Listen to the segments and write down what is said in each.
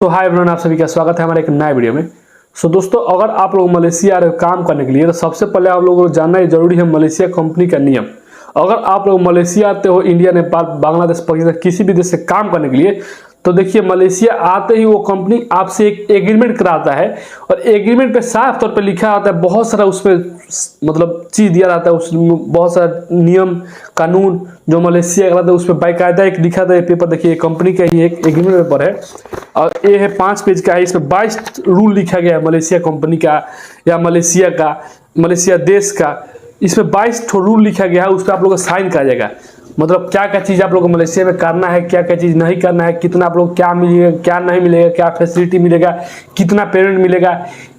तो hi everyone, आप सभी का स्वागत है हमारे एक नए वीडियो में। दोस्तों, अगर आप लोग मलेशिया आ रहे हो काम करने के लिए तो सबसे पहले आप लोगों को जानना ही जरूरी है मलेशिया कंपनी का नियम। अगर आप लोग मलेशिया आते हो इंडिया, नेपाल, बांग्लादेश, पाकिस्तान किसी भी देश से काम करने के लिए, तो देखिए मलेशिया आते ही वो कंपनी आपसे एक एग्रीमेंट कराता है और एग्रीमेंट पे साफ तौर पे लिखा आता है, बहुत सारा उसमें मतलब चीज दिया रहता है, उसमें बहुत सारा नियम कानून जो मलेशिया कराता है उसमें बाकायदा एक लिखा था। ये पेपर देखिए कंपनी का ही एक एग्रीमेंट पेपर है और ये है 5 पेज का है। इसमें 22 रूल लिखा गया है मलेशिया कंपनी का या मलेशिया का, मलेशिया देश का। इसमें 22 रूल लिखा गया है, उस पर आप लोग को साइन करा जाएगा। मतलब क्या क्या चीज़ आप लोग को मलेशिया में करना है, क्या क्या चीज़ नहीं करना है, कितना आप लोग क्या मिलेगा क्या नहीं मिलेगा, क्या फैसिलिटी मिलेगा, कितना पेमेंट मिलेगा,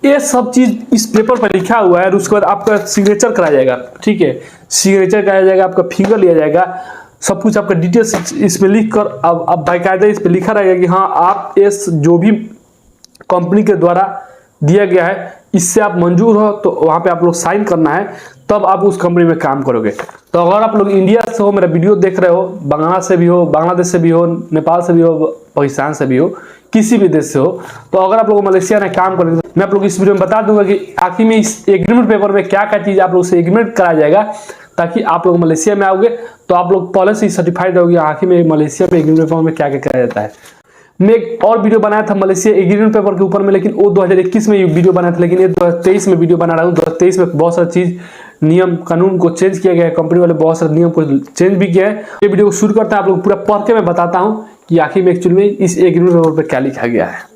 ये सब चीज़ इस पेपर पर लिखा हुआ है। और उसके बाद आपका सिग्नेचर कराया जाएगा, ठीक है, सिग्नेचर कराया जाएगा, आपका फिंगर लिया जाएगा, सब कुछ आपका डिटेल्स इसमें लिख कर अब बाकायदा इस पर लिखा रहेगा कि हाँ आप इस जो भी कंपनी के द्वारा दिया गया है इससे आप मंजूर हो, तो वहाँ पे आप लोग साइन करना है, तब आप उस कंपनी में काम करोगे। तो अगर आप लोग इंडिया से हो, मेरा वीडियो देख रहे हो, बांग्लादेश से भी हो, बांग्लादेश से भी हो, नेपाल से भी हो, पाकिस्तान से भी हो, किसी भी देश से हो, तो अगर आप लोग मलेशिया में काम करेंगे, मैं आप लोग इस वीडियो में बता दूंगा कि आखिर में इस एग्रीमेंट पेपर में क्या क्या चीज़ आप लोग से एग्रीमेंट कराया जाएगा, ताकि आप लोग मलेशिया में आओगे तो आप लोग पहले से ही सर्टिफाइड रहोगे आखिर में मलेशिया में एग्रीमेंट पेपर में क्या क्या कराया जाता है। मैं एक और वीडियो बनाया था मलेशिया एग्रीमेंट पेपर के ऊपर में, लेकिन वो 2021 में वीडियो बनाया था, लेकिन ये 2023 में वीडियो बना रहा हूँ। 2023 में बहुत सारी चीज़ नियम कानून को चेंज किया गया है, कंपनी वाले बहुत सारे नियम को चेंज भी किया है। ये वीडियो को शुरू करते हैं, आप लोग पूरा पढ़ के मैं बताता हूँ कि आखिर में एक्चुअली में इस एग्रीमेंट पेपर पर क्या लिखा गया है।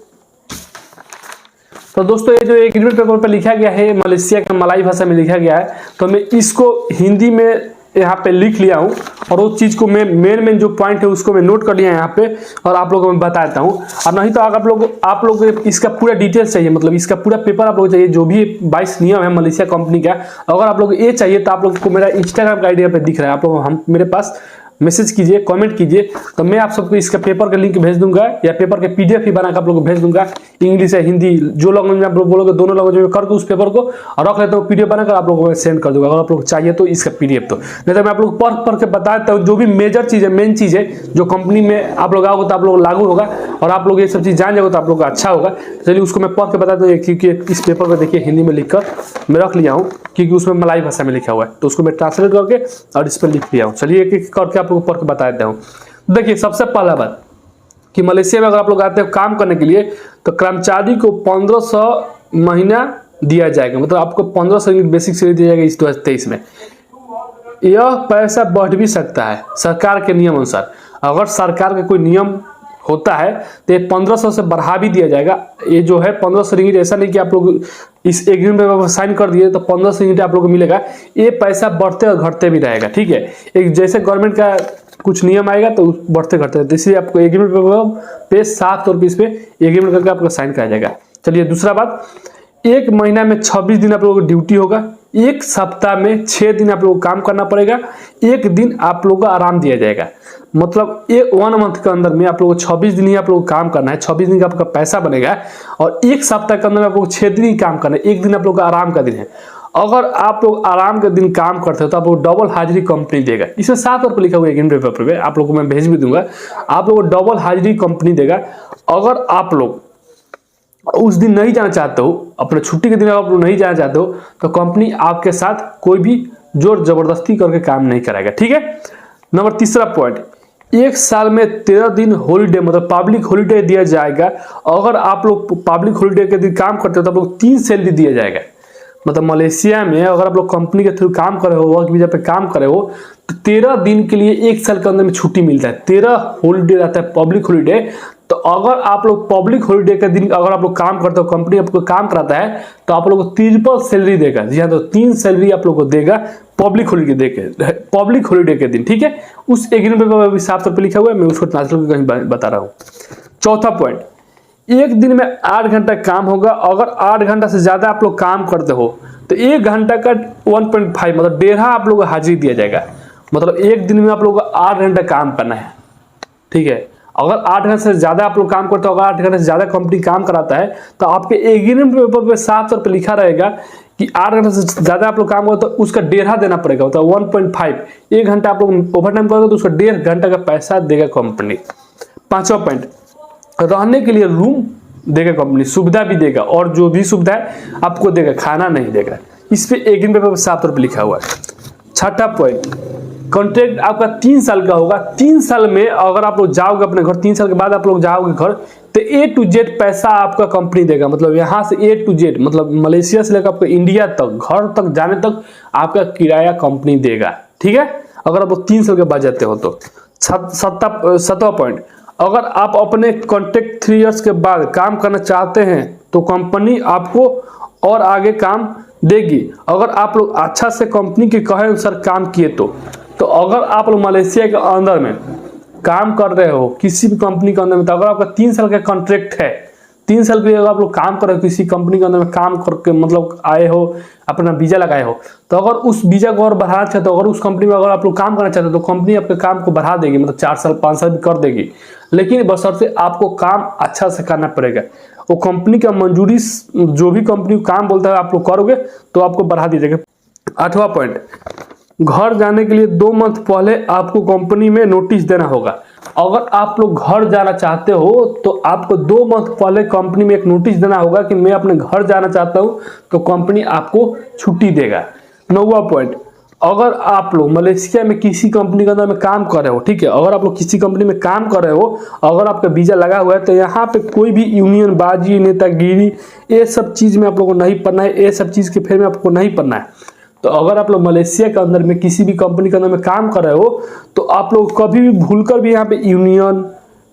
तो दोस्तों, ये जो एग्रीमेंट पेपर पर लिखा गया है मलेशिया का मलाई भाषा में लिखा गया है, तो मैं इसको हिंदी में यहाँ पे लिख लिया हूँ और उस चीज़ को मैं मेन जो पॉइंट है उसको मैं नोट कर लिया यहाँ पे और आप लोगों को मैं बताता हूँ। और नहीं तो आप लोग इसका पूरा डिटेल्स चाहिए, मतलब इसका पूरा पेपर आप लोग चाहिए, जो भी 22 नियम है मलेशिया कंपनी का, अगर आप लोग ये चाहिए तो आप लोग को मेरा इंस्टाग्राम का आईडी पे दिख रहा है, आप लोग हम मेरे पास मैसेज कीजिए, कमेंट कीजिए, तो मैं आप सबको इसका पेपर का लिंक भेज दूंगा या पेपर के पीडीएफ ही बना कर आप लोग को भेज दूंगा, इंग्लिश या हिंदी जो लैंग्वेज में आप लोग बोलोगे दोनों लैंग्वेज में करके उस पेपर को और रख लेता हूँ, पीडीएफ बनाकर आप लोगों को सेंड कर दूंगा। अगर आप लोग चाहिए तो इसका पीडीएफ, तो नहीं तो मैं आप लोग पढ़ के बता देता हूँ जो भी मेजर चीज़ है, मेन चीज़ है जो कंपनी में आप लोग आओगे तो आप लोग लागू होगा और आप लोग ये सब चीज़ जान जाओगे तो आप लोग का अच्छा होगा। चलिए उसको मैं पढ़ के बताता हूँ, क्योंकि इस पेपर पर देखिए हिंदी में लिख कर मैं रख लिया हूँ, क्योंकि उसमें मलाई भाषा में लिखा हुआ है, तो उसको मैं ट्रांसलेट करके और इस पर लिख लिया हूँ। चलिए एक एक करके आप लोग पढ़ के बता देता हूँ। देखिए सबसे पहला बात कि मलेशिया में अगर आप लोग आते हो काम करने के लिए तो कर्मचारी को 1500 महीना दिया जाएगा, मतलब आपको 1500 बेसिक सैलरी दिया जाएगा इस 2023 में। यह पैसा बढ़ भी सकता है सरकार के नियम अनुसार, अगर सरकार का कोई नियम होता है तो ये 1500 से बढ़ा भी दिया जाएगा। ये जो है 1500 रिंगिट, ऐसा नहीं कि आप लोग इस एग्रीमेंट पे साइन कर दिए तो 1500 रिंगिट आप लोगों को मिलेगा, ये पैसा बढ़ते और घटते भी रहेगा, ठीक है। एक जैसे गवर्नमेंट का कुछ नियम आएगा तो बढ़ते घटते रहते, इसलिए आपको एग्रीमेंट पे साफ तौर पर इस पे एग्रीमेंट करके आपको साइन कराया जाएगा। चलिए दूसरा बात, 1 महीना में 26 दिन आप लोगों को ड्यूटी होगा, 1 सप्ताह में 6 दिन आप लोगों को काम करना पड़ेगा, 1 दिन आप लोगों को आराम दिया जाएगा। मतलब ये 1 मंथ के अंदर में आप लोगों को 26 दिन ही आप लोगों को काम करना है, 26 दिन का आपका पैसा बनेगा और 1 सप्ताह के अंदर में आप लोगों को 6 दिन ही काम करना है, 1 दिन आप लोगों का आराम का दिन है। अगर आप लोग आराम के दिन काम करते हो तो आप लोग डबल हाजिरी कंपनी देगा, इसमें साफ तौर पर लिखा हुआ है एग्रीमेंट पेपर पे, आप लोगों को मैं भेज भी दूंगा, आप लोगों को डबल हाजिरी कंपनी देगा। अगर आप लोग उस दिन नहीं जाना चाहते हो, अपने छुट्टी के दिन आप लोग नहीं जाना चाहते हो, तो कंपनी आपके साथ कोई भी जोर जबरदस्ती करके काम नहीं कराएगा, ठीक है। नंबर तीसरा पॉइंट, 1 साल में 13 दिन हॉलीडे मतलब पब्लिक हॉलीडे दिया जाएगा। अगर आप लोग पब्लिक हॉलीडे के दिन काम करते हो तो आप लोग 3 सैलरी दिया जाएगा। मतलब मलेशिया में अगर आप लोग कंपनी के थ्रू काम करे हो, वर्क वीजा पे काम करे हो, तो 13 दिन के लिए 1 साल के अंदर में छुट्टी मिलता है, 13 हॉलीडे रहता है पब्लिक हॉलीडे। तो अगर आप लोग पब्लिक हॉलीडे के दिन अगर आप लोग काम करते हो, कंपनी आपको काम कराता है, तो आप लोग को ट्रिपल सैलरी देगा। जी हाँ, तो 3 सैलरी आप लोग को देगा पब्लिक हॉलीडे देके, पब्लिक हॉलीडे के दिन, ठीक है। उस एग्रीमेंट पे भी साफ तौर पर लिखा हुआ है, मैं उसको ट्रांसलेट करके कहीं बता रहा हूँ। चौथा पॉइंट, 1 दिन में 8 घंटा काम होगा। अगर 8 घंटा से ज्यादा आप लोग काम करते हो तो 1 घंटा का 1.5 मतलब 1.5 आप लोग को हाजिरी दिया जाएगा। मतलब 1 दिन में आप लोग को 8 घंटा काम करना है, ठीक है। अगर 8 घंटे से ज्यादा आप लोग काम करते हो, अगर 8 घंटे से ज्यादा कंपनी काम कराता है, तो आपके एग्रीमेंट पेपर पे साफ तौर पर लिखा रहेगा कि 8 घंटे से ज्यादा आप लोग काम करते हो तो उसका 1.5 देना पड़ेगा, मतलब 1.5। 1 घंटा आप लोग ओवर टाइम करोगे तो उसका 1.5 घंटा का पैसा देगा कंपनी। 5वां पॉइंट, रहने के लिए रूम देगा कंपनी, सुविधा भी देगा, और जो भी सुविधा है आपको देगा, खाना नहीं देगा। इस पे एक दिन पेपर पर साफ तौर पर लिखा हुआ है। छठा पॉइंट, कॉन्ट्रैक्ट आपका 3 साल का होगा। 3 साल में अगर आप लोग जाओगे अपने घर, 3 साल के बाद आप लोग जाओगे घर, तो A to Z पैसा आपका कंपनी देगा। मतलब यहाँ से A to Z, मतलब मलेशिया से लेकर आपको इंडिया तक, घर तक जाने तक आपका किराया कंपनी देगा। ठीक है, अगर आप लोग 3 साल के बाद जाते हो तो। 7वां पॉइंट, अगर आप अपने कॉन्ट्रैक्ट 3 इयर्स के बाद काम करना चाहते हैं तो कंपनी आपको और आगे काम देगी, अगर आप लोग अच्छा से कंपनी के कहे अनुसार काम किए तो अगर आप लोग मलेशिया के अंदर में काम कर रहे हो किसी भी कंपनी के अंदर में, तो अगर आपका 3 साल का कॉन्ट्रैक्ट है, 3 साल के लिए अगर आप लोग काम कर रहे हो किसी कंपनी के अंदर में, काम करके मतलब आए हो, अपना वीजा लगाए हो, तो अगर उस वीजा को और बढ़ाना चाहते हो, अगर उस कंपनी में अगर आप लोग काम करना चाहते हो तो कंपनी आपके काम को बढ़ा देगी, मतलब 4 साल 5 साल भी कर देगी। लेकिन बशर्ते आपको काम अच्छा से करना पड़ेगा। वो कंपनी का मंजूरी, जो भी कंपनी काम बोलता है आप लोग करोगे तो आपको बढ़ा दी जाएगी। 8वां पॉइंट, घर जाने के लिए 2 मंथ पहले आपको कंपनी में नोटिस देना होगा। अगर आप लोग घर जाना चाहते हो तो आपको 2 मंथ पहले कंपनी में एक नोटिस देना होगा कि मैं अपने घर जाना चाहता हूं, तो कंपनी आपको छुट्टी देगा। 9वां पॉइंट, अगर आप लोग मलेशिया में किसी कंपनी के अंदर में काम कर रहे हो, ठीक है, अगर आप लोग किसी कंपनी में काम कर रहे हो, अगर आपका वीजा लगा हुआ है, तो यहाँ पे कोई भी यूनियन बाजी, नेतागिरी, ये सब चीज में आप लोगों को नहीं पढ़ना है, ये सब चीज के फेर में आपको नहीं पढ़ना है। तो अगर आप लोग मलेशिया के अंदर में किसी भी कंपनी के अंदर में काम कर रहे हो तो आप लोग कभी भी भूलकर भी यहाँ पे यूनियन,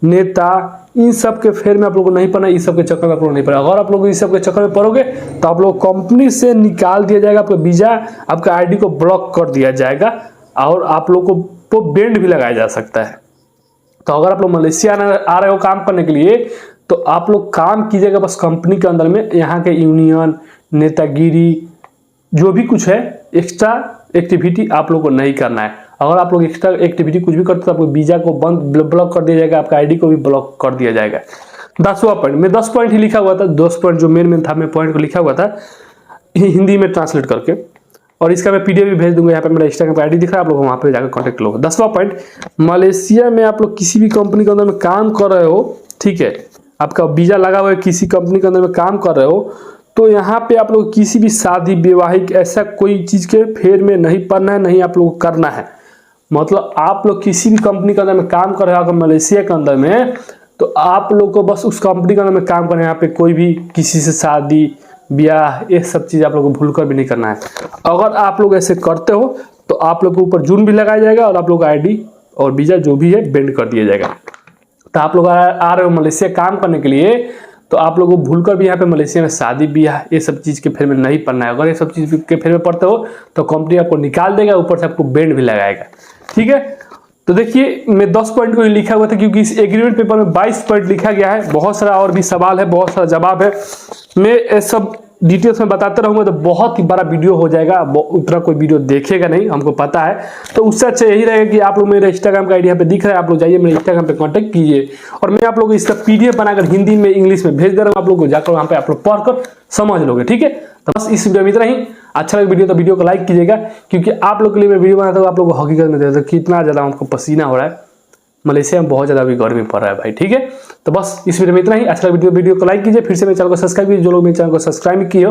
नेता, इन सब के फेर में आप लोगों को नहीं पड़ना, इस सब के चक्कर में आप लोग नहीं पड़ना। अगर आप लोग इस सब के चक्कर में पड़ोगे तो आप लोग कंपनी से निकाल दिया जाएगा, आपका वीजा, आपका आईडी को ब्लॉक कर दिया जाएगा, और आप लोग को बैंड भी लगाया जा सकता है। तो अगर आप लोग मलेशिया आ रहे हो काम करने के लिए तो आप लोग काम कीजिएगा बस कंपनी के अंदर में, यहाँ के यूनियन, नेतागिरी, जो भी कुछ है एक्स्ट्रा एक्टिविटी आप लोग को नहीं करना है। अगर आप लोग एक्स्ट्रा एक्टिविटी कुछ भी करते हो तो आपको वीजा को ब्लॉक कर दिया जाएगा, आपका आईडी को भी ब्लॉक कर दिया जाएगा। 10वां पॉइंट, मैं 10 पॉइंट ही लिखा हुआ था, 10 पॉइंट जो मेन था, मैं पॉइंट को लिखा हुआ था हिंदी में ट्रांसलेट करके, और इसका मैं पीडीएफ भी भेज दूंगा। यहाँ पे मेरा इंस्टाग्राम पर आईडी दिख रहा है, आप लोग वहाँ पे जाकर कॉन्टेक्ट लो। 10वां पॉइंट, मलेशिया में आप लोग किसी भी कंपनी के अंदर में काम कर रहे हो, ठीक है, आपका वीजा लगा हुआ है, किसी कंपनी के अंदर में काम कर रहे हो, तो यहाँ पे आप लोग किसी भी शादी, वैवाहिक, ऐसा कोई चीज के फेर में नहीं पड़ना है, नहीं आप लोग करना है। मतलब आप लोग किसी भी कंपनी के अंदर में काम कर रहे हो अगर मलेशिया के अंदर में, तो आप लोग को बस उस कंपनी के अंदर में काम करना है। यहाँ पे कोई भी किसी से शादी, ब्याह, ये सब चीज आप लोग को भूल कर भी नहीं करना है। अगर आप लोग ऐसे करते हो तो आप लोग के ऊपर जुर्म भी लगाया जाएगा, और आप लोग आईडी और वीजा जो भी है बेंड कर दिया जाएगा। तो आप लोग आ रहे हो मलेशिया काम करने के लिए, तो आप लोगों को भूलकर भी यहाँ पे मलेशिया में शादी, ब्याह, ये सब चीज़ के फेर में नहीं पड़ना है। अगर ये सब चीज़ के फेर में पड़ते हो तो कंपनी आपको निकाल देगा, ऊपर से आपको बैंड भी लगाएगा। ठीक है, तो देखिए मैं 10 पॉइंट को ही लिखा हुआ था क्योंकि इस एग्रीमेंट पेपर में 22 पॉइंट लिखा गया है। बहुत सारा और भी सवाल है, बहुत सारा जवाब है, मैं ये सब डिटेल्स में बताते रहूंगा तो बहुत ही बड़ा वीडियो हो जाएगा, उतना कोई वीडियो देखेगा नहीं, हमको पता है। तो उससे अच्छा यही रहेगा कि आप लोग मेरे इंस्टाग्राम का आईडी यहाँ पे दिख रहा है, आप लोग जाइए मेरे इंस्टाग्राम पे कांटेक्ट कीजिए, और मैं आप लोग को इसका पीडीएफ बनाकर हिंदी में, इंग्लिश में भेज दे रहा हूँ। आप लोग को जाकर वहाँ पे आप लोग पढ़कर समझ लोगे। ठीक है, तो बस इस वीडियो में इतना ही। अच्छा लगे वीडियो तो वीडियो को लाइक कीजिएगा, क्योंकि आप लोग के लिए मैं वीडियो बनाता हूँ, आप लोग को हकीकत में देखते हो कितना ज़्यादा हमको पसीना हो रहा है, मलेशिया में बहुत ज़्यादा अभी गर्मी पड़ रहा है भाई। ठीक है, तो बस इस वीडियो में इतना ही। अच्छा लगे वीडियो को लाइक कीजिए, फिर से मेरे चैनल को सब्सक्राइब कीजिए, जो लोग मेरे चैनल को सब्सक्राइब किए हो।